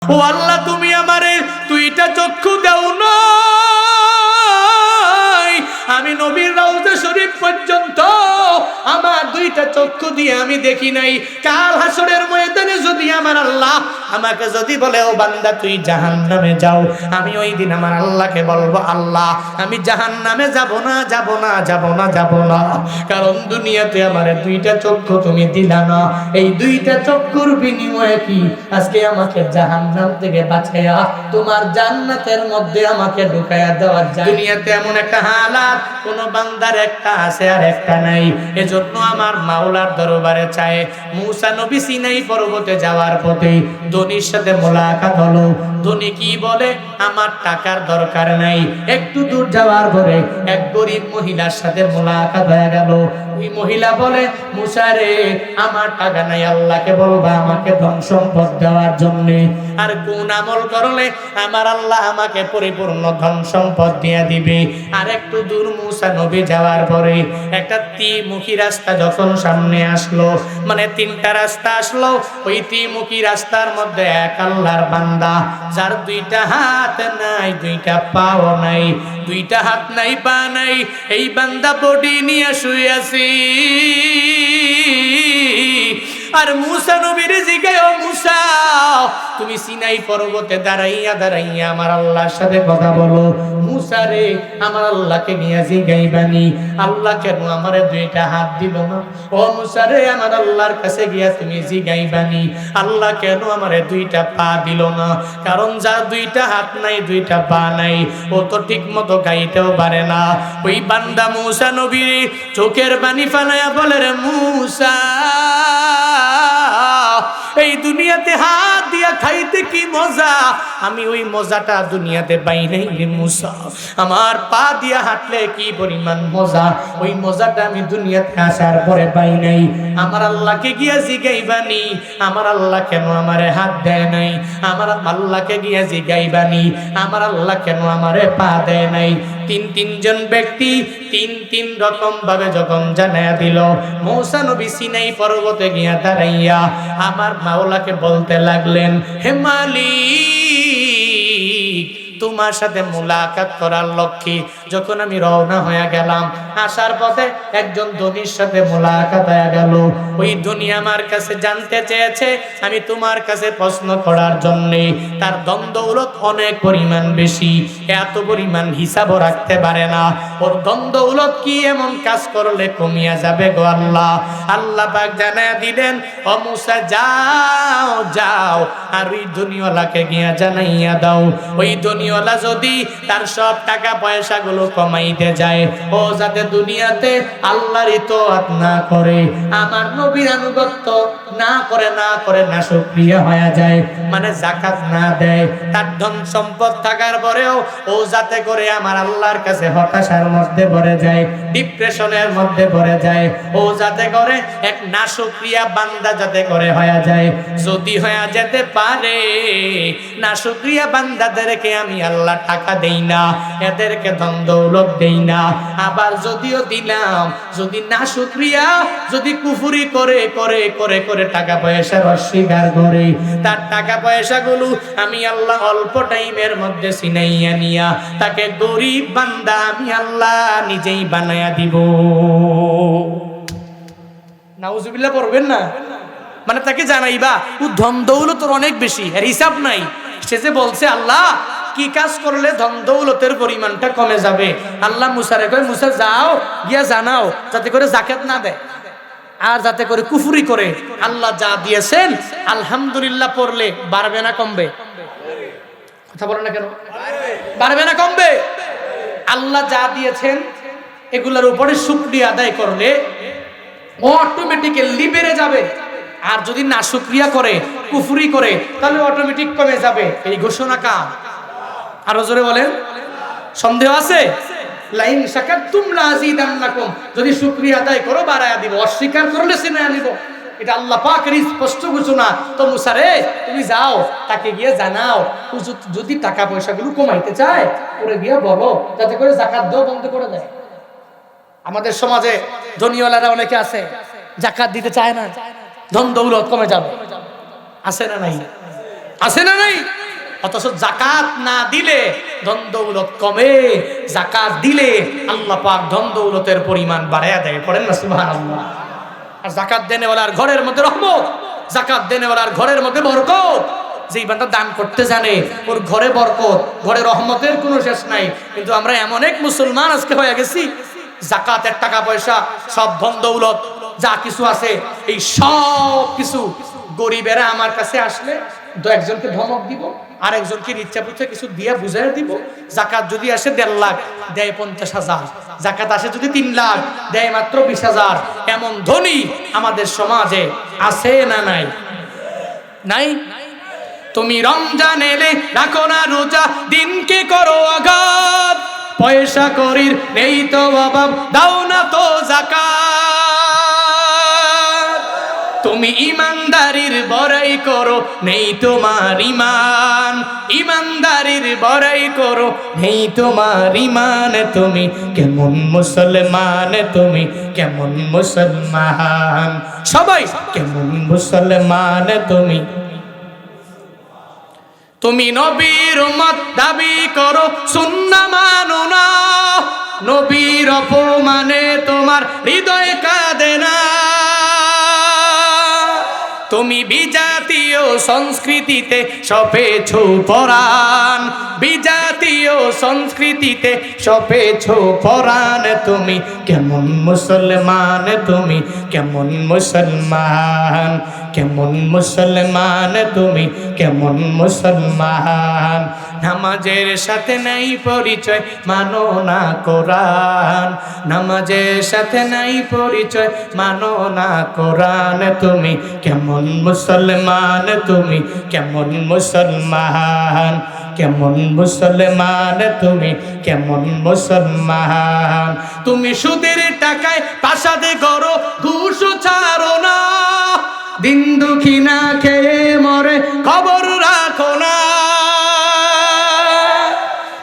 ও আল্লাহ, তুমি আমারে দুইটা চক্ষু দাও না, আমি নবীর রওজা শরীফ পর্যন্ত আমার দুইটা চক্ষু দিয়ে আমি দেখি নাই। কাল হাসরের ময়দানে যদি আমার আল্লাহ আমাকে যদি বলে, ও বান্দা তুই জাহান্নামে যাও, আমি ওই দিন আমার আল্লাহকে বলবো, আল্লাহ আমি জাহান্নামে যাব না, যাব না, যাব না, যাব না, কারণ দুনিয়াতে আমার দুইটা চক্ষু তুমি দিলা না। এই দুইটা চক্ষুর বিনিময়ে কি আজকে আমাকে জাহান্নাম থেকে বাঁচায়া তোমার জান্নাতের মধ্যে আমাকে ঢুকায়া দেওয়া যায়? দুনিয়াতে এমন একটা হালাত কোন বান্দার একটা আছে আর একটা নাই। এজন্য আমার মাওলার দরবারে চায়, মুসা নবী সিনাই পর্বতে যাওয়ার পথে ধনীর সাথে মোলাকাত হলো। ধনী কি বলে, আমার টাকার দরকার নাই। একটু দূর যাওয়ার পরে এক গরিব মহিলার সাথে মোলাকাত হয়ে গেল। ওই মহিলা বলে, মুসা রে আমার টাকা নাই, আল্লাহকে বলবা আমাকে ধন সম্পদ দেওয়ার জন্য। আর কোন আমল করলে আমার আল্লাহ আমাকে পরিপূর্ণ ধন সম্পদ দিয়ে দিবে? আর একটু দূর মুসা নবী যাওয়ার পরে একটা ত্রিমুখী রাস্তা যখন সামনে আসলো, মানে তিনটা রাস্তা আসলো, ওই ত্রিমুখী রাস্তার মধ্যে এক আল্লাহর বান্দা, যার দুইটা হাত নাই, দুইটা পাও নাই, দুইটা হাত নাই, পা নাই, এই বান্দা বডি নিয়ে শুয়ে আছে। আর মুসা নবীর জিগায়, ও মুসা তুমি সিনাই পর্বতে দাঁড়াইয়া দাঁড়াইয়া আমার আল্লাহর সাথে কথা বলো। মুসা রে আমার আল্লাহকে নিয়ে জিগাইবানি, আল্লাহ কেন আমারে দুইটা হাত দিল না? ও মুসা রে আমার আল্লাহর কাছে গিয়া তুমি জিগাইবানি, আল্লাহ কেন আমারে দুইটা পা দিল না? কারণ যার দুইটা হাত নাই, দুইটা পা নাই, ও তো ঠিক মতো গাইতেও পারে না। ওই বান্দা মুসা নবীর চোখের পানি ফালাইয়া বলে, রে মুসা, এই দুনিয়াতে হাত দিয়া খাইতে কি মজা, আমি ওই মজাটা দুনিয়াতে পাই নাই রে মুসা। আমার পা দিয়া হাঁটলে কি পরিমাণ মজা, ওই মজাটা আমি দুনিয়াতে আসার পরে পাই নাই। আমার আল্লাহকে গিয়া জিগাইবানি, আমার আল্লাহ কেন আমারে হাত দেয় নাই? আমার আল্লাহকে গিয়া জিগাইবানি, আমার আল্লাহ কেন আমারে পা দেয় নাই? তিনজন ব্যক্তি তিন রকম ভাবে যখন জানায়া দিল, মুসা নবী সিনাই পর্বতে গিয়া দাঁড়াইয়া আমার মাওলাকে বলতে লাগলেন, হে মালিক, তোমার সাথে মুলাকাত করার লক্ষ্যে যখন আমি রওনা হয়ে গেলাম, আসার পথে একজন ধনীর সাথে মুলাকাত হয়ে গেল। ওই ধনী আমার কাছে জানতে চেয়েছে, আমি তোমার কাছে প্রশ্ন করার জন্য, তার ধন দৌলত অনেক পরিমাণ বেশি, এত পরিমাণ হিসাবও রাখতে পারে না। ওর ধন দৌলত কি এমন কাজ করলে কমিয়া যাবে গো আল্লাহ? আল্লাহ পাক জানায়া দিলেন, ও মুসা যাও যাও, আর ওই ধনীওয়ালাকে গিয়া জানাইয়া দাও, ওই ধনীওয়ালা যদি তার সব টাকা পয়সা গুলো কমাইতে যায়, ও যাতে দুনিয়াতে আল্লাহর ইতাআত না করে, আমার নবীর আনুগত্য না করে না শুকরিয়া হয়ে যায়, মানে যাকাত না দেয়, তার ধন সম্পদ থাকার পরেও ও যাতে করে আমার আল্লাহর কাছে হতাশার মধ্যে পড়ে যায়, ডিপ্রেশনের মধ্যে পড়ে যায়, ও যাতে করে এক নাশুকরিয়া বান্দা যাতে করে হয়ে যায়। যদি হয়ে যেতে পারে, নাশুকরিয়া বান্দাদেরকে আমি আল্লাহ টাকা দেই না, এদেরকে ধন দৌলত দেই না। আবার যদিও দিলাম, যদি নাশুকরিয়া, যদি কুফরি করে করে করে করে টাকা পয়সার অস্বীকার করে, তার টাকা পয়সাগুলো আমি আল্লাহ অল্প টাইমের মধ্যে ছিনাইয়া নিয়া তাকে গরিব বান্দা আমি আল্লাহ নিজেই বানায়া দিব। নাউজুবিল্লাহ পড়বেন না? মানে তাকে জানাইবা ও ধন দৌলতের অনেক বেশি, এর হিসাব নাই। সে যে বলছে আল্লাহ কি কাজ করলে ধন দৌলতের পরিমাণটা কমে যাবে? আল্লাহ মুসারে কয়, মুসা যাও গিয়া জানাও যাতে করে যাকাত না দেয়, আর যাতে করে কুফরি করে। আল্লাহ যা দিয়েছেন আলহামদুলিল্লাহ পড়লে বাড়বে না কমবে? কথা বলে না কেন? বাড়বে না কমবে? আল্লাহ যা দিয়েছেন এগুলোর উপরে শুকরিয়া আদায় করলে অটোমেটিক্যালি বেড়ে যাবে। আর যদি না শুকরিয়া করে, কুফরি করে, তাহলে অটোমেটিক কমে যাবে। এই ঘোষণা কার? আরো জোরে বলেন। সন্দেহ আছে? লাইন শাকারতুম লাযিদান্নাকুম, যদি শুকরিয়া আদায় করো বাড়ায়া দিব, অস্বীকার করলে সিনায়া নিব। এটা আল্লাহ পাকের স্পষ্ট ঘোষণা। তো মুসা রে তুমি যাও, তাকে গিয়ে জানাও যদি টাকা পয়সাগুলো কমাইতে চায় ওরে গিয়ে বলো যাতে করে যাকাত দেওয়া বন্ধ করে দেয়। আমাদের সমাজে ধনীওয়ালারা অনেকে আছে, যাকাত দিতে চায় না, ধন দৌলত কমে যাবে, আছে না নাই? আছে না নাই? অথচ যাকাত না দিলে ধন দৌলত কমে, যাকাত দিলে আল্লাহ পাক ধন দৌলতের পরিমাণ বাড়ায়া দেয়। পড়েন না সুবহানাল্লাহ। আর যাকাত দেনেওয়ালার ঘরের মধ্যে রহমত, যাকাত দেনেওয়ালার ঘরের মধ্যে বরকত। যেই বান্দা দান করতে জানে ওর ঘরে বরকত, ঘরে রহমতের কোনো শেষ নাই। কিন্তু আমরা এমন এক মুসলমান আজকে হয়ে গেছি, যাকাতের টাকা পয়সা সব ধন দৌলত যা কিছু আছে এই সব কিছু গরিবেরা আমার কাছে আসলে একজনকে ধমক দিব, আর একজনকে ইচ্ছা পুচ্ছা কিছু দিয়ে বুঝাই দিব। যাকাত যদি আসে 1.5 লাখ দেয় 50,000, যাকাত আসে যদি 3 লাখ দেয় মাত্র 20,000। এমন ধনী আমাদের সমাজে আছে না নাই? নাই। তুমি রমজান এলে রাখো না রোজা, দিনকে করো আঘাত, পয়সা করির নেই তো অভাব, দাও না তো যাকাত। তুমি ইমানদারির বড়াই করো, নেই তোমার ইমান, ইমানদারির বড়াই করো, নেই তোমার ইমান। তুমি কেমন মুসলমান, তুমি কেমন মুসলমান, সবাই কেমন মুসলমান তুমি। তুমি নবীর উম্মত দাবি করো, সুন্নাহ মানো না, নবীর অপমানে তোমার হৃদয় কাঁদে না। তুমি বিজাতীয় সংস্কৃতিতে সপেছো পরাণ, বিজাতীয় সংস্কৃতিতে সপেছো পরাণ। তুমি কেমন মুসলমান, তুমি কেমন মুসলমান, কেমন মুসলমান তুমি কেমন মুসলমান। নামাজের সাথে নাই পরিচয়, মানো না কোরআন, নামাজের সাথে নাই পরিচয়, মানো না কোরআন। তুমি কেমন মুসলমান, তুমি কেমন মুসলমান, কেমন মুসলমান তুমি কেমন মুসলমান। তুমি সুদের টাকায় প্রাসাদ করো, ঘুষ ছাড়ো না, দিন দুঃখী না খেয়ে মরে খবর রাখো না।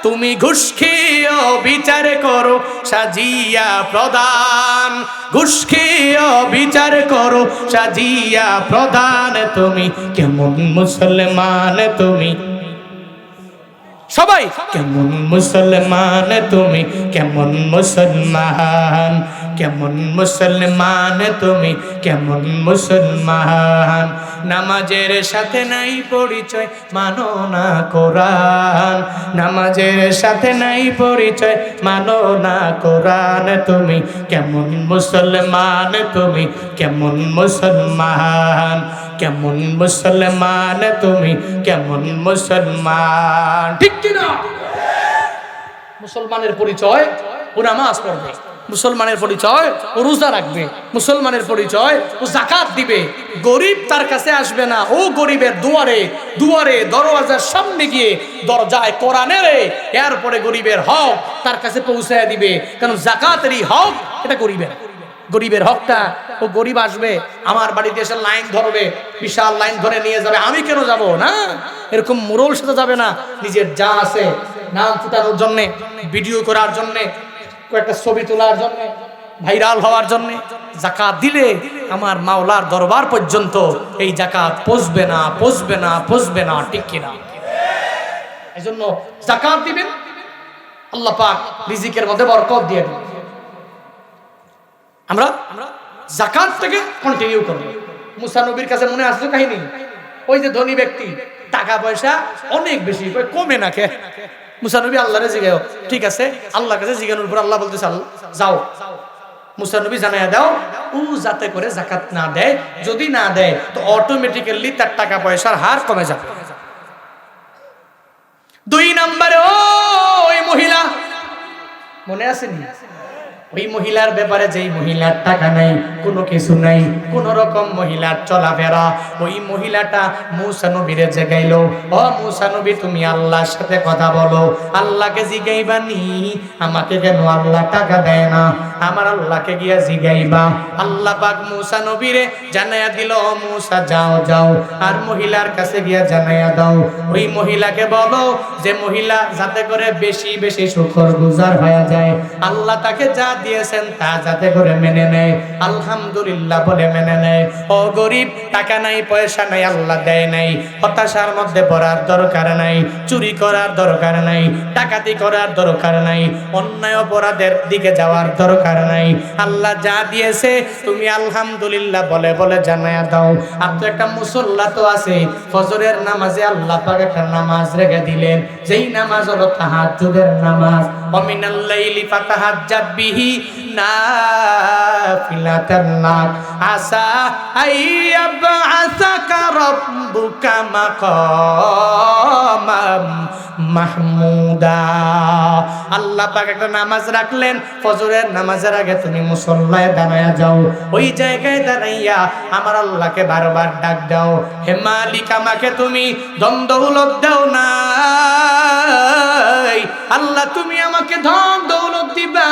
তুমি ঘুষ খেয়ে বিচার করো, সাজিয়া প্রদান, ঘুষ খেয়ে বিচার করো, সাজিয়া প্রদান। তুমি কেমন মুসলমান, তুমি সবাই কেমন মুসলমান, তুমি কেমন মুসলমান, কেমন মুসলমান তুমি কেমন মুসলমান। নামাজের সাথে নাই পরিচয়, মানো না কোরআন, নামাজের সাথে নাই পরিচয়, মানো না কোরআন। তুমি কেমন মুসলমান, তুমি কেমন মুসলমান, কেমন মুসলমান তুমি কেমন মুসলমান। ঠিক কিনা? মুসলমানের পরিচয় ও নামাজ পড়বে, মুসলমানের পরিচয় ও রোজা রাখবে, মুসলমানের পরিচয় ও যাকাত দিবে। গরিব তার কাছে আসবে না, ও গরিবের দুয়ারে দুয়ারে দরওয়াজার সামনে গিয়ে দরজায় কোরআনের এরপরে গরিবের হক তার কাছে পৌঁছায় দিবে। কারণ যাকাতেরই হক এটা গরিবের, গরিবের হকটা। ও গরিব আসবে আমার বাড়িতে এসে লাইন ধরবে, বিশাল লাইন ধরে নিয়ে যাবে, আমি কেন যাব না? এরকম মুরল সাথে যাবে না, নিজের যা আছে নাম ফুটানোর জন্যে, ভিডিও করার জন্যে, কয়েকটা ছবি তোলার জন্যে, ভাইরাল হওয়ার জন্যে। যাকাত দিলে আমার মাওলার দরবার পর্যন্ত এই যাকাত পৌঁছবে না, পৌঁছবে না, পৌঁছবে না। ঠিক কিনা? এই জন্য যাকাত দিবেন, আল্লাহ পাক রিজিকের মধ্যে বরকত দিয়ে দেবেন। আমরা যাকাতটাকে কন্টিনিউ করব। মুসা নবীর কাছে মনে আসছে কাহিনী, ওই যে ধনী ব্যক্তি টাকা পয়সা অনেক বেশি, কমে না কে? মুসা নবী আল্লাহরে জিগাও, ঠিক আছে, আল্লাহর কাছে জিগানোর পর আল্লাহ বলতেছে যাও মুসা নবী জানাইয়া দাও ও যাতে করে যাকাত না দেয়, যদি না দেয় তো অটোমেটিক্যালি তার টাকা পয়সার হার কমে যাবে। 2 নম্বরে ওই মহিলা মনে আসেনি? ওই মহিলার ব্যাপারে, যেই মহিলার টাকা নাই, কোনো কিছু নাই, কোন রকম মহিলার চলাফেরা, ওই মহিলাটা মুসা নবীরে জাগাইলো, ও মুসা নবী তুমি আল্লাহর সাথে কথা বলো, আল্লাহকে জিগাইবানি আমাকে কেন আল্লাহ টাকা দেয় না? আমার আল্লাহকে গিয়া জিগাইবা। আল্লাহ পাক মূসা নবীরে জানায়া দিল, মূসা যাও যাও আর মহিলার কাছে গিয়া জানায়া দাও, ওই মহিলাকে বলো যে মহিলা যাতে করে বেশি বেশি শুকরগুজার হয়ে যায়, আল্লাহ তাকে যা দিয়েছেন তা যাতে করে মেনে নেয়, আলহামদুলিল্লাহ বলে মেনে নেয়। ও গরিব, টাকা নাই পয়সা নাই, আল্লাহ দেয় নাই, হতাশার মধ্যে পড়ার দরকার নাই, চুরি করার দরকার নাই, ডাকাতি করার দরকার নাই, অন্যায় অপরাধের দিকে যাওয়ার দরকার নাই। আল্লাহ যা দিয়েছে তুমি আলহামদুলিল্লাহ বলে বলে জানায়া দাও। আপনি একটা মুসল্লা তো আছে, ফজরের নামাজে আল্লাহ পাক একটা নামাজ রেখে দিলেন, যেই নামাজ হলো তাহাজ্জুদের নামাজ। ওমিনাল লাইলি ফাতাহাজ্জাদ বিহি নাফিলাতান লাক আসা আইয়াবআসাকা রাব্বুকা মাকামাম মাহমুদা। আল্লাহ পাক একটা নামাজ রাখলেন, ফজরের নামাজের আগে তুমি মুসল্লায় দাঁড়ায়া যাও, ওই জায়গায় দাঁড়াইয়া আমার আল্লাহকে বারবার ডাক দাও, হে মালিক আমাকে তুমি ধন দৌলত দাও না, আল্লাহ তুমি আমাকে ধন দৌলত দিবা,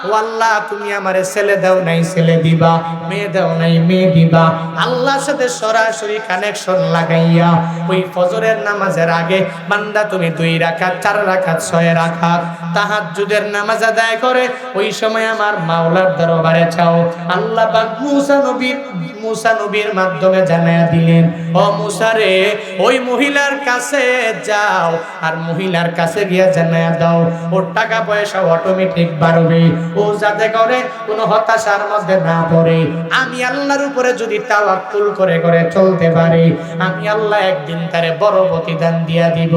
ও আল্লাহ তুমি আমারে ছেলে দাও নাই ছেলে দিবা, মেয়ে দাও নাই মেয়ে দিবা। আল্লাহর সাথে সরাসরি কানেকশন লাগাইয়া ওই ফজরের নামাজের আগে বান্দা তুমি 2 রাকাত 4 রাকাত 6 রাকাত তাহাজ্জুদের নামাজ আদায় করে ওই সময় আমার মাওলার দরবারে চাও। আল্লাহ পাক মূসা নবীর মাধ্যমে জানায়া দিলেন, ও মূসা রে ওই মহিলার কাছে যাও আর মহিলার কাছে গিয়া জানায়া দাও ওর টাকা পয়সা অটোমেটিক বাড়বে, ও যাতে করে কোনো হতাশার মধ্যে না পড়ে। আমি আল্লাহর উপরে যদি তাওয়াক্কুল করে করে চলতে পারি, আমি আল্লাহ একদিন তারে বড় প্রতিদান দিয়া দিব।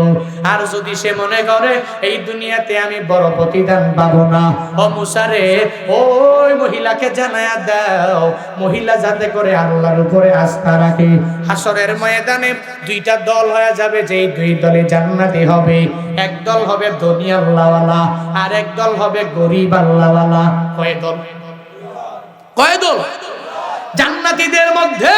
আর যদি সে মনে করে এই দুনিয়াতে আমি বড় প্রতিদান পাবো না, ও মূসা রে ওই মহিলাকে জানায়া দাও, মহিলা যাতে করে আল্লাহর উপরে আস্থা রাখে। হাসরের ময়দানে 2টা দল হয়ে যাবে, যেই 2 দলে জান্নাতি হবে। এক দল হবে ধনী আল্লাহওয়ালা আর এক দল হবে গরিব আল্লাহওয়ালা। কয় দল? কয় দল? জান্নাতীদের মধ্যে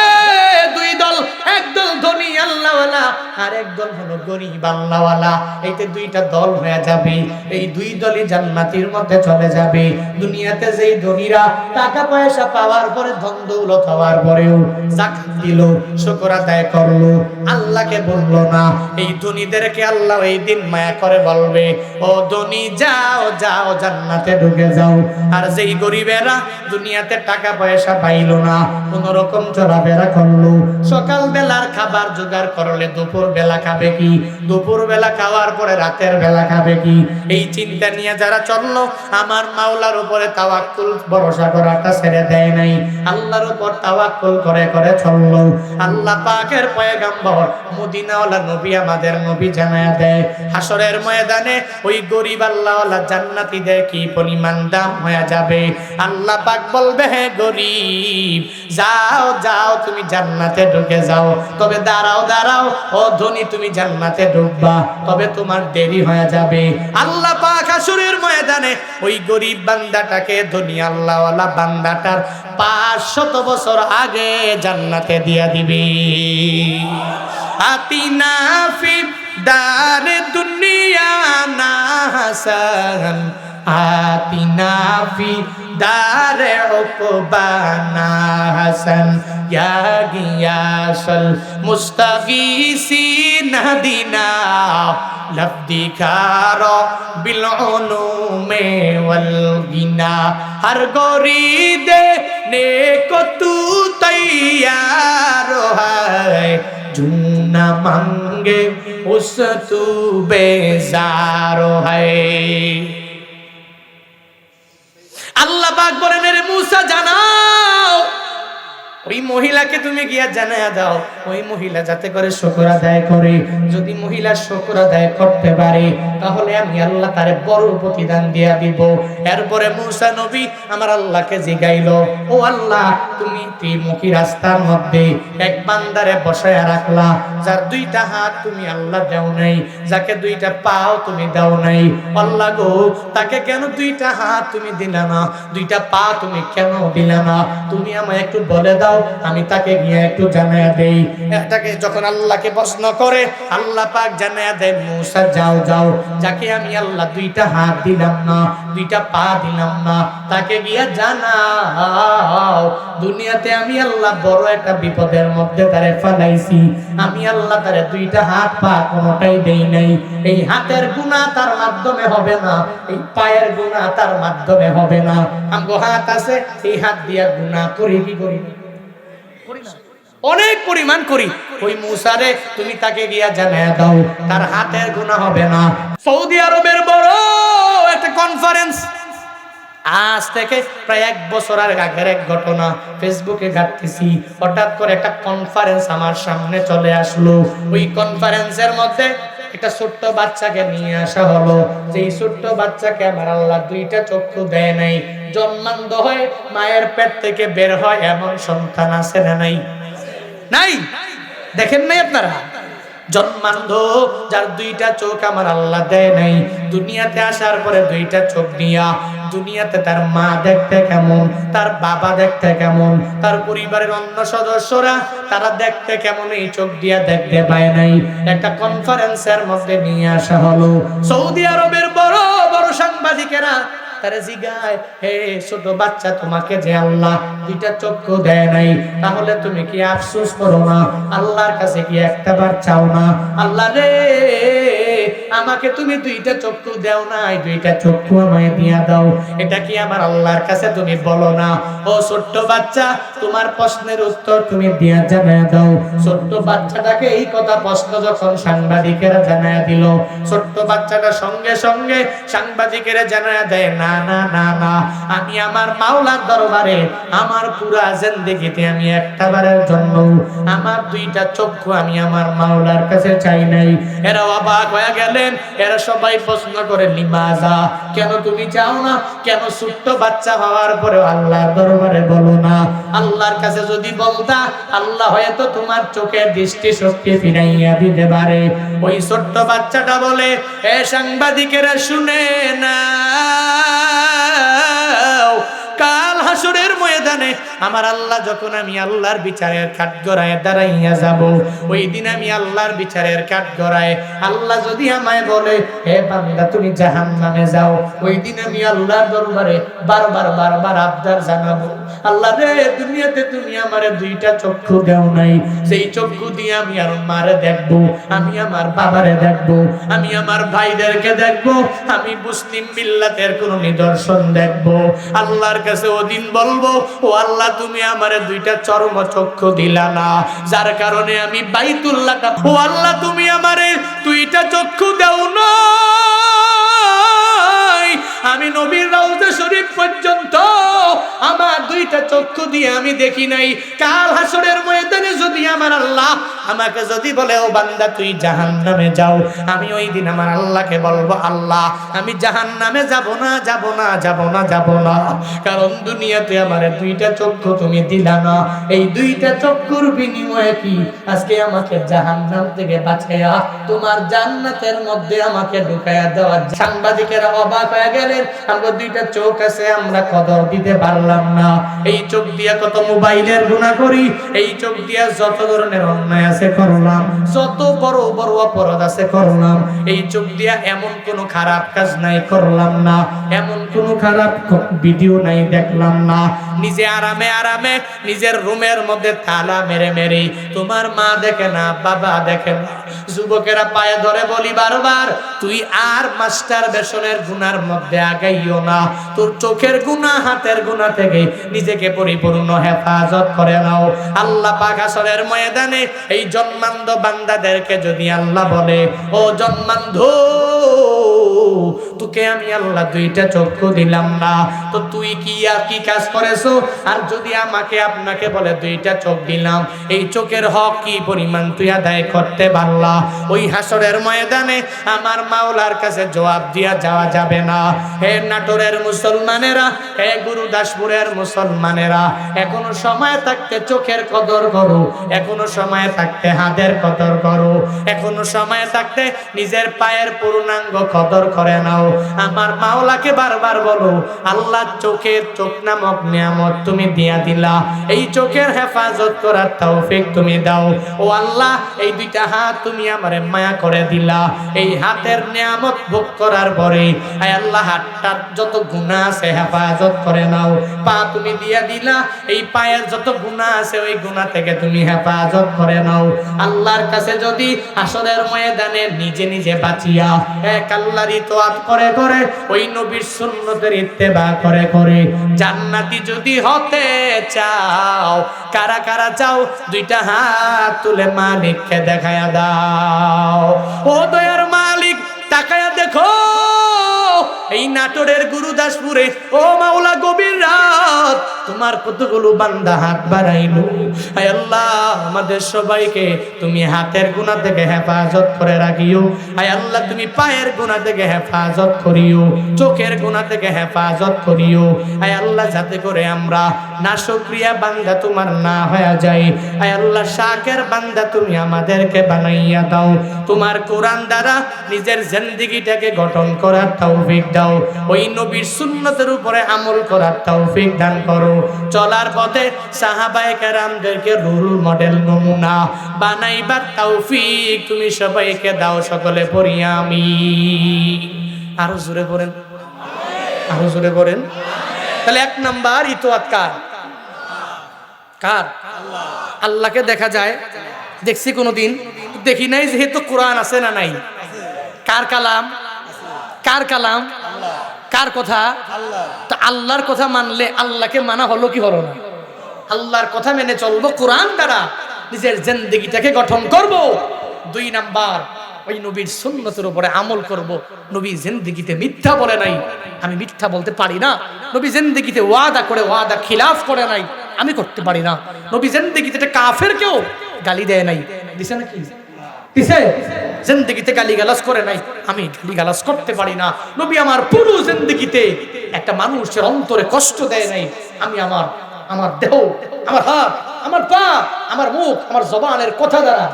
2 দল, এক দল ধনী আল্লাহওয়ালা আর এক দল হলো গরিব আল্লাহওয়ালা। এইতে 2টা দল হয়ে যাবে, এই 2 দলই জান্নাতের মধ্যে চলে যাবে। দুনিয়াতে যেই ধনীরা টাকা পয়সা পাওয়ার পরে ধন দৌলত হওয়ার পরেও যাকাত দিল, শুকর আদায় করলো, আল্লাহকে বললো না, এই ধনীদেরকে আল্লাহ এই দিন মায়া করে বলবে, ও ধনী যাও যাও জান্নাতে ঢুকে যাও। আর যেই গরিবেরা দুনিয়াতে টাকা পয়সা পাইলো না, কোন রকম চলাফেরা করলো, সকাল বেলার খাবার জোগাড় করলে দুপুর বেলা খাবে কি, দুপুর বেলা খাওয়ার পরে রাতের বেলা খাবে কি, এই চিন্তা নিয়ে যারা চললো, আমার মাওলার উপরে তাওয়াক্কুল ভরসা করাটা ছেড়ে দেয় নাই, আল্লাহর উপর তাওয়াক্কুল করে করে চললো। আল্লাহ পাকের পয়গম্বর মদিনাওয়ালা নবী আমাদের নবী জানায়া দেয়, হাসরের ময়দানে ওই গরিব আল্লাহওয়ালা জান্নাতীদের কি পরিমাণ দাম হয়ে যাবে। আল্লাহ পাক বলবে, হে গরিব যাও যাও তুমি জান্নাতে ঢুকে যাও, তবে দাঁড়াও দাঁড়াও, ও ধনী তুমি জান্নাতে ঢুকবা, তবে তোমার দেরি হয়ে যাবে। আল্লাহ পাক হাসরের ময়দানে ওই গরিব বান্দাটাকে ধনী আল্লাহওয়ালা বান্দাটার 500 বছর আগে জান্নাতে দিয়া দিবে। আতিনা ফি দারে দুনিয়া না হাসান, আতিনা ফি দারে উকবানা হাসান, ইয়া গিয়াসাল মুস্তাগীসিন হাদিনা লফদিকার বিল উলুমে ওয়াল গিনা। হর গরিদে নেকো তু তৈয়ার হয়, জুনা মাঙ্গে উস তু বেজার হয়। আল্লাহ পাক বলেন, রে মূসা জানাও ওই মহিলাকে তুমি গিয়া জানায়া দাও, ওই মহিলা যাতে করে শুকর আদায় করে। যদি মহিলা শুকর আদায় করতে পারে তাহলে আমি আল্লাহ তারে বড় প্রতিদান দিয়া দিব। এরপরে মূসা নবী আমার আল্লাহকে জিগাইলো, ও আল্লাহ তুমি ত্রিমুখী রাস্তার মধ্যে এক বান্দারে বসায়া রাখলা, যার 2টা হাত তুমি আল্লাহ দাও নাই, যাকে 2টা পাও তুমি দাও নাই। আল্লাহ গো, তাকে কেন 2টা হাত তুমি দিলা না, 2টা পা তুমি কেন দিলা না, তুমি আমায় একটু বলে দাও, আমি তাকে গিয়ে একটু জানায়া দেই। এটাকে যখন আল্লাহকে প্রশ্ন করে, আল্লাহ পাক জানায়া দেয়, মূসা যাও যাও যাকে আমি আল্লাহ দুইটা হাত দিলাম না, দুইটা পা দিলাম না, তাকে গিয়া জানাও দুনিয়াতে আমি আল্লাহ বড় একটা বিপদের মধ্যে তারে ফেলাইছি, আমি আল্লাহ তারে দুইটা হাত পা কোনোটাই দেই নাই। এই হাতের গুনাহ তার মাধ্যমে হবে না, এই পায়ের গুনাহ তার মাধ্যমে হবে না। আমগো হাত আছে, এই হাত দিয়া গুনাহ করি কি করি না? করি না, অনেক পরিমাণ করি। ওই মুসারে তুমি তাকে গিয়া জানায়া দাও তার হাতের গুনাহ হবে না। সৌদি আরবের বড় একটা কনফারেন্স, আজ থেকে প্রায় 1 বছর আগের এক ঘটনা। ফেসবুকে ঘাটতেছি, হঠাৎ করে একটা কনফারেন্স আমার সামনে চলে আসলো। ওই কনফারেন্সের মধ্যে একটা ছোট্ট বাচ্চাকে নিয়ে আসা হলো। যেই ছোট্ট বাচ্চাকে আমার আল্লাহ দুইটা চক্ষু দেয় নাই, জন্মান্ধ হয়ে মায়ের পেট থেকে বের হয় এমন সন্তান আছে না নাই? নাই, দেখেন নাই আপনারা? জন্মান্ধ, যার দুইটা চোখ আমার আল্লাহ দেয় নাই, দুনিয়াতে আসার পরে দুইটা চোখ দিয়া দুনিয়াতে তার মা দেখতে কেমন, তার বাবা দেখতে কেমন, তার পরিবারের অন্য সদস্যরা তারা দেখতে কেমন, এই চোখ দিয়া দেখতে পায় নাই। একটা কনফারেন্সের মধ্যে নিয়ে আসা হলো। সৌদি আরবের বড় বড় সাংবাদিকেরা তারে জিগায়, হে ছোট বাচ্চা, তোমাকে যে আল্লাহ দুইটা চক্ষু দেয় নাই, তাহলে তুমি কি আফসোস করো না? আল্লাহর কাছে কি একটাবার চাও না, আল্লাহ রে আমাকে তুমি দুইটা চক্ষু দেও নাই, দুইটা চক্ষু আমায় দিয়া দাও। এটা কি আমার আল্লাহর কাছে তুমি বলো না? ও ছোট্ট বাচ্চা, তোমার প্রশ্নের উত্তর তুমি দিয়া জানায় দাও। ছোট্ট বাচ্চাটাকে এই কথা প্রশ্ন যখন সাংবাদিকেরা জানায় দিল, ছোট্ট বাচ্চাটা সঙ্গে সঙ্গে সাংবাদিকেরা জানায় দেয়, না না না না, আমি আমার মাওলার দরবারে আমার পুরা জিন্দেগিতে আমি একটাবারের জন্য আমার দুইটা চক্ষু আমি আমার মাওলার কাছে চাই নাই। এরা অবাক হয়ে গেলেন, এরা সবাই প্রশ্ন করে, লিমাজা, কেন তুমি চাও না? কেন ছোট্ট বাচ্চা হওয়ার পরে আল্লাহর দরবারে বলো না? আল্লাহর কাছে যদি বলতা, আল্লাহ হয়তো তোমার চোখের দৃষ্টি শক্তি ফিরাইয়া দিতে পারে। ওই ছোট্ট বাচ্চাটা বলে, এ সাংবাদিকেরা শুনে না, কাল হাসরের ময়দানে আমার আল্লাহ যখন আমি আল্লাহর বিচারের কাঠগড়ায় দাঁড়াইয়া যাব, ওই দিন আমি আল্লাহর বিচারের কাঠগড়ায় আল্লাহ যদি আমায় বলে, হে বান্দা তুমি জাহান্নামে যাও, ওই দিন আমি আল্লাহর দরবারে বারবার আবদার জানাবো, আল্লাহ রে দুনিয়াতে তুমি আমারে দুইটা চক্ষু দেও নাই, সেই চক্ষু দিয়ে আমি আর মারে দেখবো, আমি আমার বাবারে দেখবো, আমি আমার ভাইদেরকে দেখবো, আমি মুসলিম মিল্লাতের কোন নিদর্শন দেখবো। আল্লাহর কাছে ওদিন বলবো, ও আল্লাহ তুমি আমারে দুইটা চর্ম চক্ষু দিলা না, যার কারণে আমি বাইতুল্লাহটা, ও আল্লাহ তুমি আমারে দুইটা চক্ষু দাও না, আমি নবীর রওজা শরীফ পর্যন্ত আমার দুইটা চক্ষু দিয়ে আমি দেখি নাই। কাল হাসরের ময়দানে যদি আমার আল্লাহ আমাকে যদি বলে, ও বান্দা তুই জাহান্নামে যাও, আমি ওই দিন আমার আল্লাহকে বলবো, আল্লাহ আমি জাহান্নামে যাব না, যাব না, যাব না, যাব না, কারণ দুনিয়াতে আমার দুইটা চক্ষু তুমি দিলা না। এই দুইটা চক্ষুর বিনিময়ে কি আজকে আমাকে জাহান্নাম থেকে বাঁচাইয়া তোমার জান্নাতের মধ্যে আমাকে ঢুকাইয়া দেওয়া। সাংবাদিকেরা অবাক হয়ে গেলেন, আমরা দুইটা চোখ আছে আমরা কদর দিতে পারলাম না। এই চোখ দিয়া কত মোবাইলের গুনাহ করি, এই চোখ দিয়া যত ধরনের অন্যায় আছে করলাম, যত বড় বড় অপরাধ আছে করলাম, এই চোখ দিয়া এমন কোন খারাপ কাজ নাই করলাম না, এমন কোন খারাপ ভিডিও নাই দেখলাম না। নিজে আরামে আরামে নিজের রুমের মধ্যে তালা মেরে মেরে, তোমার মা দেখে না, বাবা দেখে না। যুবকেরা পায়ে ধরে বলি বারবার, তুই আর মাস্টার বেশনের গুনার মধ্যে আগাইও না, তোর চোখের গুনাহ হাতের গুনাহ থেকে নিজেকে পরিপূর্ণ হেফাজত করে নাও। আল্লাহ পাক হাসরের ময়দানে এই জন্মান্ধ বান্দাদেরকে যদি আল্লাহ বলে, ও জন্মান্ধ, তোকে আমি আল্লাহ দুইটা চক্ষু দিলাম না, তো তুই কি আর কি কাজ করেছো? আর যদি আমাকে আপনাকে বলে দুইটা চোখ দিলাম, এই চোখের হক কি পরিমাণ তুই আদায় করতে পারলা? ওই হাসরের ময়দানে আমার মাওলার কাছে জবাব দিয়া যাওয়া যাবে না। হে নাটোরের মুসলমানেরা, হে গুরুদাসপুরের মুসলমানেরা, এখনো সময় থাকতে চোখের কদর করো, এখনো সময় থাকতে হাতের কদর করো, এখনো সময় থাকতে নিজের পায়ের পূর্ণাঙ্গ কদর করে নাও। আমার মাওলাকে বারবার বলো, আল্লাহ চোখের চোখ নামক নিয়ামত তুমি দিয়া দিলা, এই চোখের হেফাজত করার তৌফিক তুমি দাও। ও আল্লাহ, এই দুইটা হাত তুমি আমারে মায়া করে দিলা, এই হাতের নিয়ামত ভোগ করার পরে আয় আল্লাহ হাতটার যত গুনাহ আছে হেফাজত করে নাও। পা তুমি দিয়া দিলা, এই পায়ের যত গুনাহ আছে ওই গুনাহ থেকে তুমি হেফাজত করে নাও। আল্লাহর কাছে যদি হাসরের ময়দানে নিজে নিজে বাঁচিয়া এক আল্লাহর ইতাআত করে করে ওই নবীর সুন্নতের ইত্তেবা করে করে জান্নাতি যদি হতে চাও, কারা কারা চাও দুইটা হাত তুলে মালিককে দেখায়া দাও। ও দয়ার মালিক, তাকায়া দেখো এই নাটোরের গুরুদাসপুরে, ও মাওলা গভীর রাত তোমার কতগুলো বান্দা হাত বাড়াইলো। আয় আল্লাহ, আমাদের সবাইকে তুমি হাতের গুনাহ থেকে হেফাজত করে রাখিও। আয় আল্লাহ, তুমি পায়ের গুনাহ থেকে হেফাজত করিও, চোখের গুনাহ থেকে হেফাজত করিও। আয় আল্লাহ, যাতে করে আমরা নাশুকরিয়া বান্দা তোমার না হয়ে যাই। আয় আল্লাহ, শাকের বান্দা তুমি আমাদেরকে বানাইয়া দাও। তোমার কোরআন দ্বারা নিজের জিন্দেগিটাকে গঠন করার তৌফিক দাও। ওই নবীর সুন্নতের উপরে আমল করার তৌফিক দান করো। চলার পথে সাহাবায়ে কেরামদেরকে রোল মডেল নমুনা বানাইবার তৌফিক তুমি সবাইকে দাও। সকলে পড়ি আমিন। আরো জোরে পড়েন, আরো জোরে পড়েন। তাহলে এক নাম্বার ইতাআত কার? কার? আল্লাহকে দেখা যায়, দেখছি কোনোদিন? দেখি নাই, যেহেতু কোরআন আছে না নাই? কার কালাম? কার কালাম? কার কথা? তো আল্লাহর কথা মানলে আল্লাহকে মানা হলো কি হলো না? আল্লাহর কথা মেনে চলবো, কোরআন দ্বারা নিজের জিন্দেগিটাকে গঠন করব। দুই নাম্বার, ওই নবীর সুন্নতের উপরে আমল করব। নবী জিন্দেগিতে মিথ্যা বলে নাই, আমি মিথ্যা বলতে পারি না। নবী জিন্দেগিতে ওয়াদা করে ওয়াদা খিলাফ করে নাই, আমি করতে পারি না। নবী জিন্দেগিতে কাফেরকেও গালি দেয় নাই, দিছে নাকি? দিছে? জিন্দেগিতে গালিগালাজ করে নাই, আমি গালিগালাজ করতে পারি না। নবী আমার পুরো জিন্দেগিতে একটা মানুষের অন্তরে কষ্ট দেয় নাই, আমি আমার দেহ, আমার হাত, আমার পা, আমার মুখ, আমার জবানের কথা দ্বারা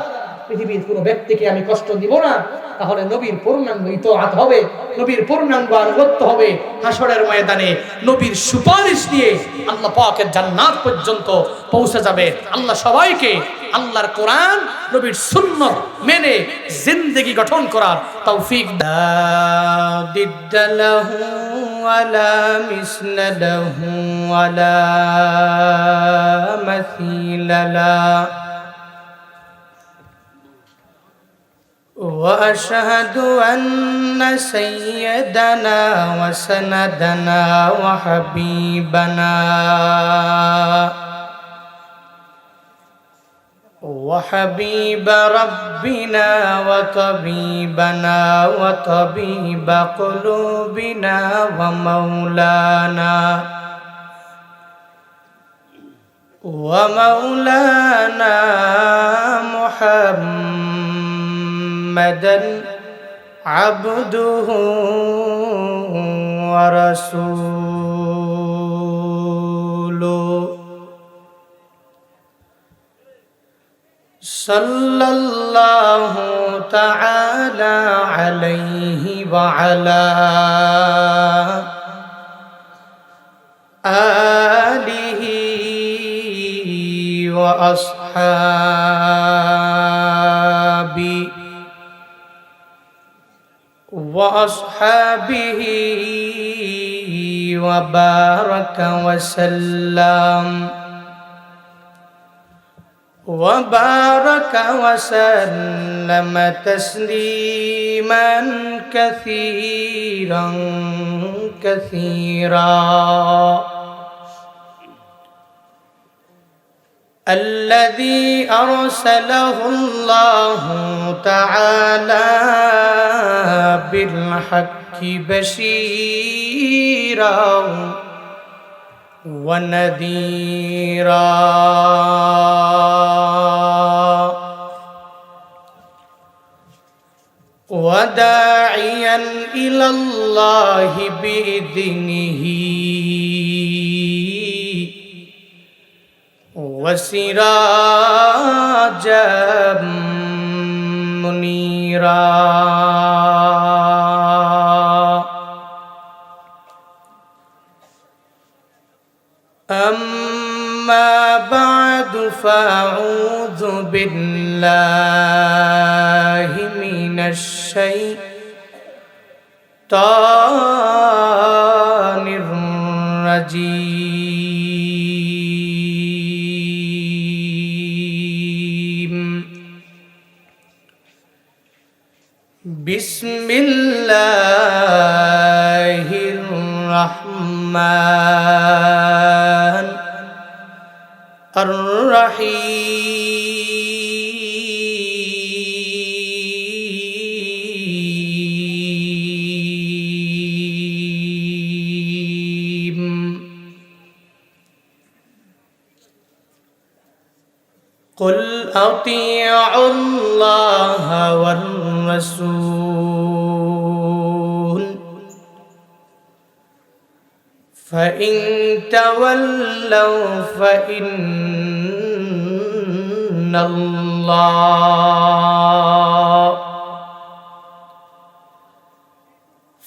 পৃথিবীর কোনো ব্যক্তিকে আমি কষ্ট দিব না। তাহলে নবীর পূর্ণাঙ্গ ইতাআত হবে, নবীর পূর্ণাঙ্গ আনুগত্য হবে। হাসরের ময়দানে নবীর সুপারিশ নিয়ে আল্লাহ পাকের জান্নাত পর্যন্ত পৌঁছে যাবে। আল্লাহ সবাইকে আল্লাহর কোরআন, নবীর সুন্নাত মেনে জিন্দেগি গঠন করার তৌফিক দিদ্দালাহু ওয়ালা মিসলাহু ওয়ালা মাসিলালা। وأشهد أن سيدنا وسندنا وحبيب ربنا وطبيبنا وطبيب قلوبنا ومولانا محمدا عبده ورسوله صلى الله تعالى عليه وعلى آله وأصحابه وبارك وسلم تسليما كثيرا الذي أرسله الله تعالى بالحق بشيرا ونذيرا وداعيا إلى الله بإذنه وسراجا منيرا. فأعوذ بالله من الشيطان الرجيم بسم الله الرحمن الرحيم قل أطيعوا الله والرسول فإن تولوا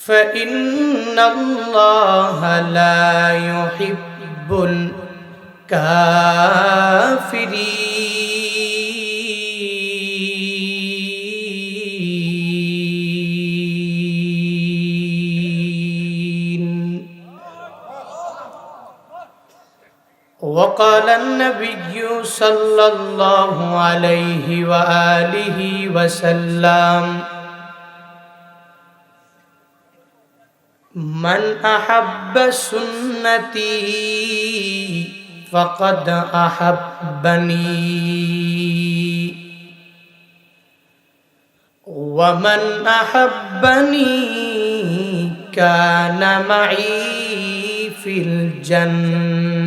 فإن الله لا يحب الكافرين. وقال النبي صلى الله عليه وآله وسلم من أحب سنتي فقد أحبني ومن أحبني كان معي في الجنة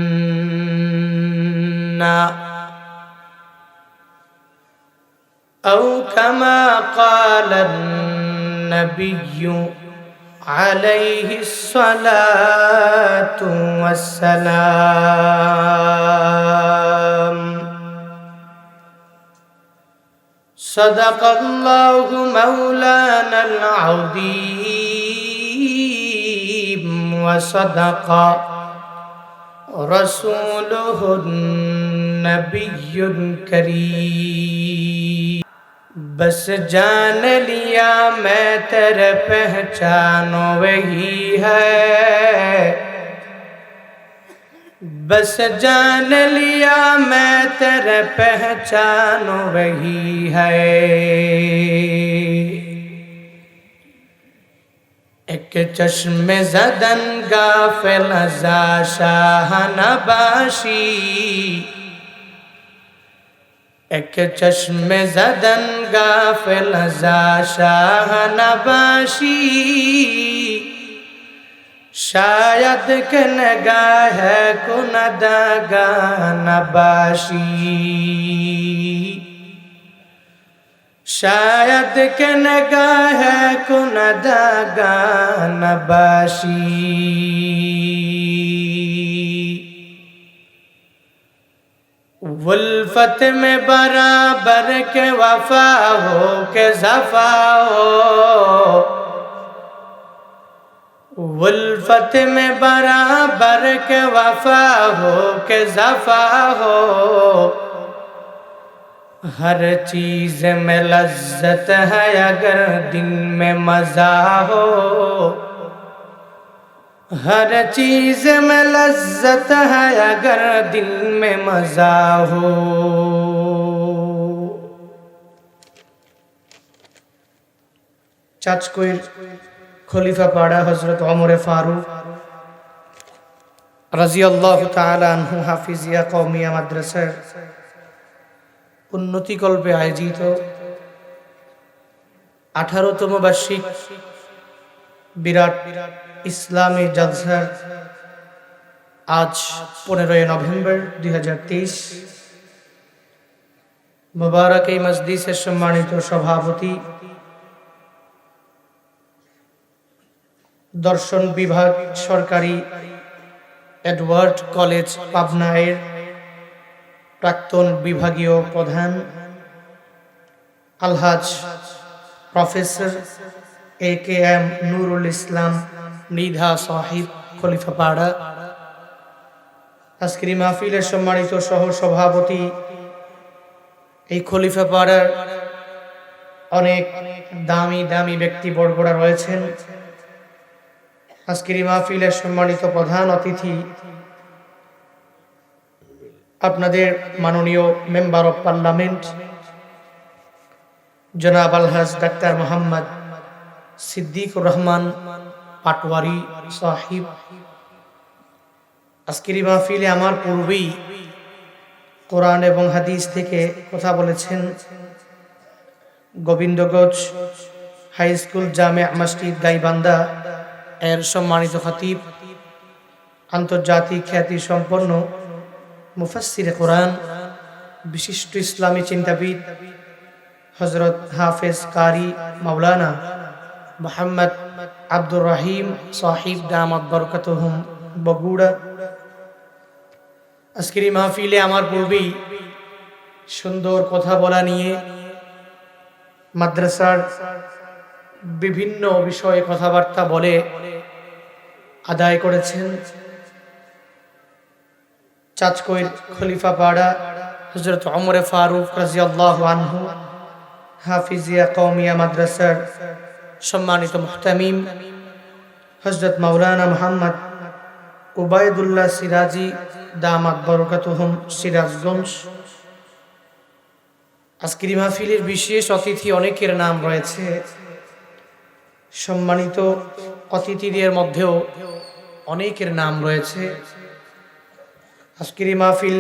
أو كما قال النبي عليه الصلاة والسلام. صدق الله مولانا العظيم وصدق رسوله النبي الكريم. बस जान लिया मैं तेरे पहचानो वही है, बस जान लिया मैं तेरे पहचानो वही है। एक चश्मे ज़दन गाफिल ज़ा शाह नबाशी, एक चश्मे ज़दन गाफिल ज़ा शाह नबाशी, शायद के नगाह कुनदगा नबाशी, शायद के नगाह कुनदगा नबाशी। वुल्फत में बराबर के वफा हो के ज़फ़ा हो, वुल्फत में बराबर के वफा हो के ज़फ़ा हो, हर चीज़ में लज्जत है अगर दिन में मज़ा हो, हर चीज़ में लज्जत है अगर दिल में मज़ा हो। চাঁচকইর খলিফাপাড়া হযরত ওমর ফারুক রাদিয়াল্লাহু তাআলা আনহু হাফিজিয়া কওমিয়া মাদ্রাসার উন্নতিকল্পে আয়োজিত 18তম বার্ষিক বিরাট ইসলামী জলসার আজ 15 নভেম্বর 2023 মুবারক এই মজলিসের সম্মানিত সভাপতি, দর্শন বিভাগ সরকারি এডওয়ার্ড কলেজ পাবনায়ের প্রাক্তন বিভাগীয় প্রধান আলহাজ প্রফেসর AKM নুরুল ইসলাম মৃধা সাহিব খলিফাপাড়া, আজকের এই মাহফিলের সম্মানিত সহ সভাপতি, এই খলিফা পাড়ার অনেক দামি দামি ব্যক্তিবর্গরা রয়েছেন। আজকের এই মাহফিলের সম্মানিত প্রধান অতিথি, আপনাদের মাননীয় মেম্বার অফ পার্লামেন্ট জনাব আলহাজ ডাক্তার মোহাম্মদ সিদ্দিকুর রহমান পাটওয়ারি সাহিব। আজকের এই মাহফিলে আমার পূর্বেই কোরআন এবং হাদিস থেকে কথা বলেছেন গোবিন্দগঞ্জ হাই স্কুল জামে মসজিদ গাইবান্ধা এর সম্মানিত খতিব, আন্তর্জাতিক খ্যাতি সম্পন্ন মুফাসসিরে কোরআন, বিশিষ্ট ইসলামী চিন্তাবিদ হযরত হাফেজ কারি মাওলানা মোহাম্মদ আব্দুর রহিম সাহিব দামাত বরকাতুহুম বগুড়া। আজকের এই মাহফিলে আমার পূর্বেই সুন্দর কথা বলা নিয়ে মাদ্রাসার বিভিন্ন বিষয়ে কথাবার্তা বলে আদায় করেছেন চাঁচকৈর খলিফা পাড়া হযরত ওমরে ফারুক রাদিয়াল্লাহু আনহু হাফিজিয়া কওমিয়া মাদ্রাসার সম্মানিত মুহতামিম হযরত মাওলানা মুহাম্মদ উবাইদুল্লাহ সিরাজি দামাত বরকাতুহুম সিরাজগঞ্জ। আজকের মাহফিলের বিশেষ অতিথি অনেকের নাম রয়েছে। সম্মানিত অতিথিদের মধ্যেও অনেকের নাম রয়েছে। আজকের মাহফিল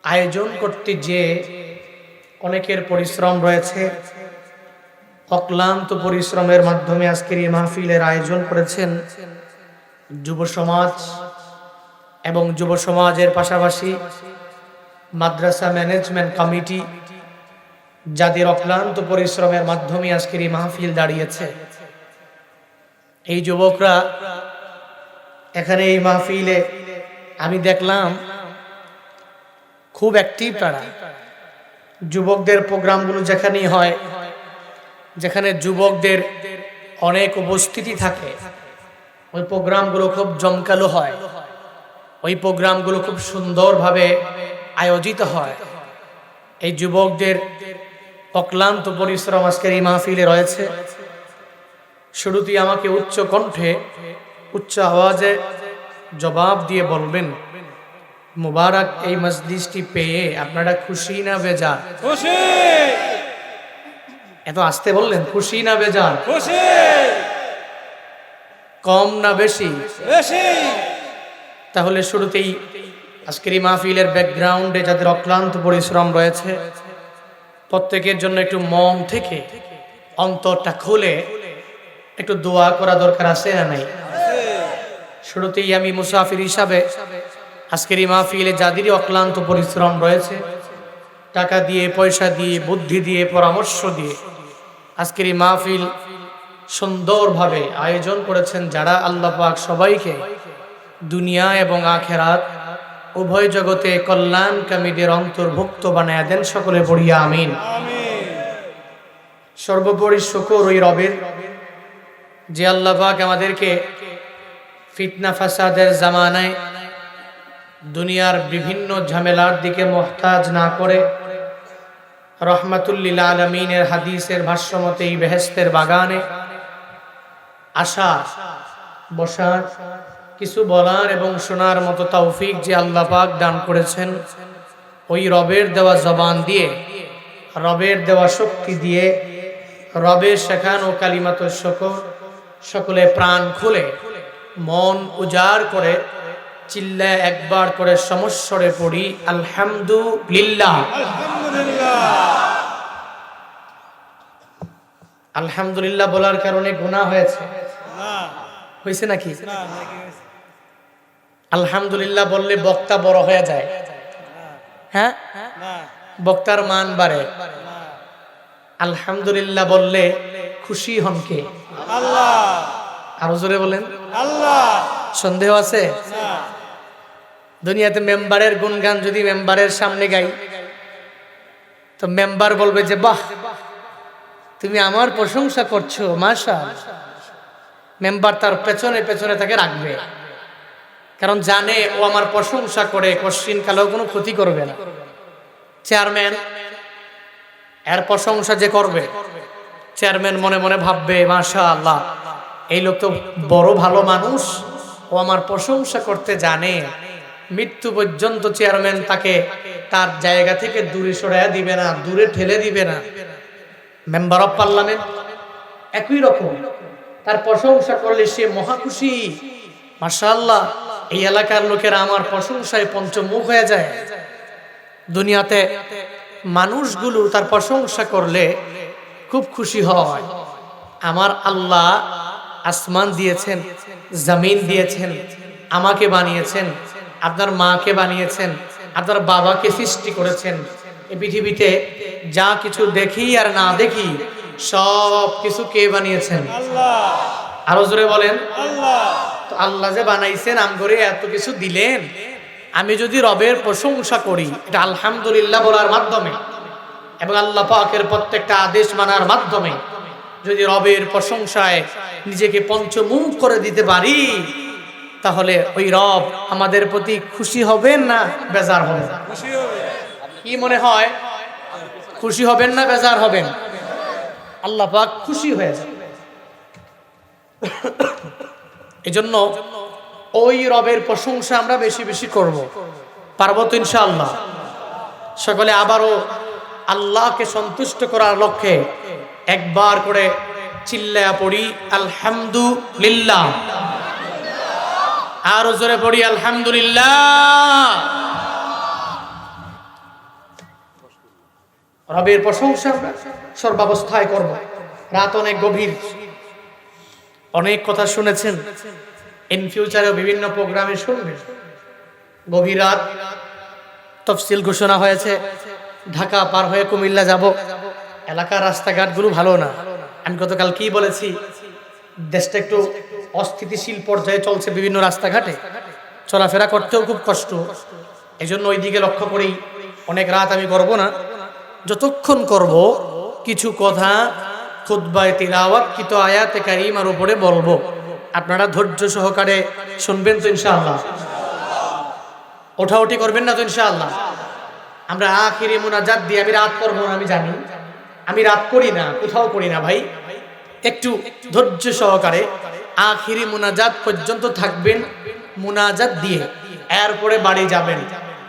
আয়োজন করতে যে অনেকের পরিশ্রম রয়েছে, অক্লান্ত পরিশ্রমের মাধ্যমে আজকের এই মাহফিলের আয়োজন করেছেন যুব সমাজ এবং যুব সমাজের পাশাপাশি মাদ্রাসা ম্যানেজমেন্ট কমিটি, যাদের অক্লান্ত পরিশ্রমের মাধ্যমে আজকের এই মাহফিল দাঁড়িয়েছে। এই যুবকরা এখানে এই মাহফিলে আমি দেখলাম খুব অ্যাক্টিভ তারা। যুবকদের প্রোগ্রামগুলো যেখানেই হয়, যেখানে যুবকদের অনেক উপস্থিতি থাকে, ওই প্রোগ্রামগুলো খুব জমকালো হয়, ওই প্রোগ্রামগুলো খুব সুন্দরভাবে আয়োজিত হয়। এই যুবকদের অক্লান্ত পরিশ্রম আজকের এই মাহফিলে রয়েছে। শুরুতেই আমাকে উচ্চ কণ্ঠে উচ্চ আওয়াজে জবাব দিয়ে বলবেন, মুবারক এই মজলিসটি পেয়ে আপনারা খুশি না বেজার? খুশি। এত আস্তে বললেন, খুশি না বেজার? খুশি। কম না বেশি? বেশি। তাহলে শুরুতেই আজকের এই মাহফিলের ব্যাকগ্রাউন্ডে যাদের অক্লান্ত পরিশ্রম রয়েছে, প্রত্যেকের জন্য একটু মন থেকে অন্তরটা খুলে একটু দোয়া করা দরকার আছে না নাই? শুরুতেই আমি মুসাফির হিসাবে আজকের এই মাহফিলে যাদেরই অক্লান্ত পরিশ্রম রয়েছে, টাকা দিয়ে, পয়সা দিয়ে, বুদ্ধি দিয়ে, পরামর্শ দিয়ে আজকের এই মাহফিল সুন্দরভাবে আয়োজন করেছেন যারা, আল্লাহ পাক সবাইকে দুনিয়া এবং আখেরাত উভয় জগতে কল্যাণকামীদের অন্তর্ভুক্ত বানায়া দেন। সকলে পড়িয়া আমিন। সর্বোপরি শুকর ওই রবের, যে আল্লাহ পাক আমাদেরকে ফিতনা ফাসাদের জামানায় দুনিয়ার বিভিন্ন ঝামেলার দিকে মুহতাজ না করে রহমাতুল লিল আলামিনের হাদিসের ভাষ্যমতে এই বেহেশতের বাগানে আসার, বসার, কিছু বলার এবং শোনার মতো তৌফিক যে আল্লাহ পাক দান করেছেন, ওই রবের দেওয়া জবান দিয়ে, রবের দেওয়া শক্তি দিয়ে, রবের শেখানো কালিমাতুশ শুকর সকলে প্রাণ খুলে মন উজাড় করে চিল্লায় একবার করে সমস্বরে পড়ি আলহামদুলিল্লাহ। আলহামদুলিল্লাহ বলার কারণে গুনাহ হয়েছে নাকি? আলহামদুলিল্লাহ বললে বক্তা বড় হয়ে যায়, হ্যাঁ, বক্তার মান বাড়ে। আলহামদুলিল্লাহ বললে খুশি হন কে? আল্লাহ। আরো জোরে বলেন আল্লাহ। সন্দেহ আছে? দুনিয়াতে মেম্বারের গুণগান যদি মেম্বারের সামনে গাই তো মেম্বার বলবে যে বাহ, তুমি আমার প্রশংসা করছো, মাশাআল্লাহ। মেম্বার তার পেছনে পেছনে তাকে রাখবে, কারণ জানে ও আমার প্রশংসা করে, কোশ্চিন কালেও কোনো ক্ষতি করবে না। চেয়ারম্যান, এর প্রশংসা যে করবে, চেয়ারম্যান মনে মনে ভাববে মাশাআল্লাহ, এই লোক তো বড় ভালো মানুষ, ও আমার প্রশংসা করতে জানে। মৃত্যু পর্যন্ত চেয়ারম্যান তাকে তার জায়গা থেকে দূরে সরাইয়া দিবে না, দূরে ঠেলে দিবে না। মেম্বার অফ পার্লামেন্ট একই রকম, তার প্রশংসা করলে সে মহা খুশি, মাশাআল্লাহ এই এলাকার লোকেরা আমার প্রশংসায় পঞ্চমুখ হয়ে যায়। দুনিয়াতে মানুষগুলো তার প্রশংসা করলে খুব খুশি হয়। আমার আল্লাহ আসমান দিয়েছেন, জমিন দিয়েছেন, আমাকে বানিয়েছেন, আপনার মাকে বানিয়েছেন, আপনার বাবাকে সৃষ্টি করেছেন। এই পৃথিবীতে যা কিছু দেখি আর না দেখি সব কিছু কে বানিয়েছেন? আল্লাহ। আরো জোরে বলেন আল্লাহ। তো আল্লাহ যে বানাইছেন, আম করে এত কিছু দিলেন, আমি যদি রবের প্রশংসা করি, এটা আলহামদুলিল্লাহ বলার মাধ্যমে এবং আল্লাহ পাকের প্রত্যেকটা আদেশ মানার মাধ্যমে যদি রবের প্রশংসায় নিজেকে পঞ্চমুখ করে দিতে পারি, তাহলে ওই রব আমাদের প্রতি খুশি হবেন না বেজার হবেন? কি মনে হয়, খুশি হবেন না বেজার হবেন? আল্লাহ পাক খুশি হয়ে যাবে। এজন্য ওই রবের প্রশংসা আমরা বেশি বেশি করব। পারবো তো ইনশাআল্লাহ? সকলে আবারও আল্লাহকে সন্তুষ্ট করার লক্ষ্যে একবার করে চিল্লায়া পড়ি আলহামদুলিল্লাহ। আরো জোরে পড়ি আলহামদুলিল্লাহ। রবের প্রশংসা সর্বাবস্থায় করব। রাত অনেক গভীর, অনেক কথা শুনেছেন, ইন ফিউচারেও বিভিন্ন প্রোগ্রামে শুনবেন। গভীর রাত, তফসিল ঘোষণা হয়েছে, ঢাকা পার হয়ে কুমিল্লা যাব। এলাকার রাস্তাঘাটগুলো ভালো না। আমি গতকাল কি বলেছি, দেশটা একটু অস্থিতিশীল পর্যায়ে চলছে, বিভিন্ন রাস্তাঘাটে চলাফেরা করতেও খুব কষ্ট। এই জন্য ওই দিকে লক্ষ্য করেই অনেক রাত আমি করব না, যতক্ষণ করব কিছু কথা খুতবায়ে তিলাওয়াতকৃত আয়াতে কারিমার উপরে বলবো। আপনারা ধৈর্য সহকারে শুনবেন তো ইনশাআল্লাহ? ওঠাউঠি করবেন না তো ইনশাআল্লাহ? আমরা আখিরি মুনাজাত দিয়ে, আমি রাত করবো না, আমি জানি, আমি রাত করি না, কোথাও করি না ভাই। একটু ধৈর্য সহকারে আখিরি মুনাজাত পর্যন্ত থাকবেন, মুনাজাত দিয়ে এরপরে বাড়ি যাবেন।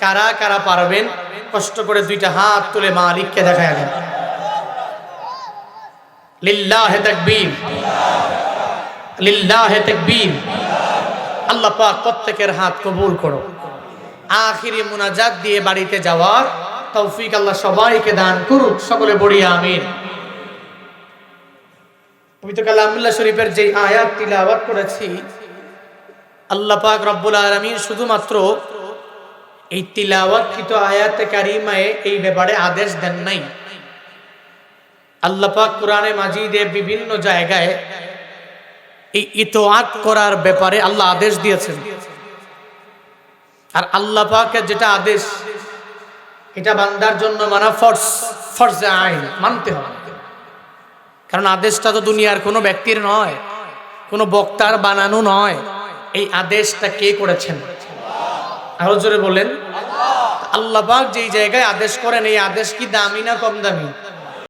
কারা কারা পারবেন কষ্ট করে দুইটা হাত তুলে মালিককে দেখায় দেন। লিল্লাহে তাকবীর, লিল্লাহে তাকবীর। আল্লাহ পাক প্রত্যেকের হাত কবুল করো। আখিরি মুনাজাত দিয়ে বাড়িতে যাওয়ার তৌফিক আল্লাহ সবাইকে দান করুক। সকলে বলি আমিন। পবিত্র কালামুল্লাহ শরীফের যে আয়াত তিলাওয়াত করেছি, আল্লাহ পাক রব্বুল আলামিন শুধুমাত্র এই তিলাওয়াতকৃত আয়াতে কারিমায়ে এই ব্যাপারে আদেশ দেন নাই। আল্লাহ পাক কোরআনে মাজিদে বিভিন্ন জায়গায় এই ইতোয়াত করার ব্যাপারে আল্লাহ আদেশ দিয়েছেন। আর আল্লাহ পাকের যেটা আদেশ, এটা বান্দার জন্য মানা ফরজে আইন, মানতে হবে। কারণ আদেশটা তো দুনিয়ার কোনো ব্যক্তির নয়, কোনো বক্তার বানানো নয়। এই আদেশটা কে করেছেন? আরো জোরে বলেন। আল্লাহ পাক যেই জায়গায় আদেশ করেন, এই আদেশ কি দামি না কম দামি?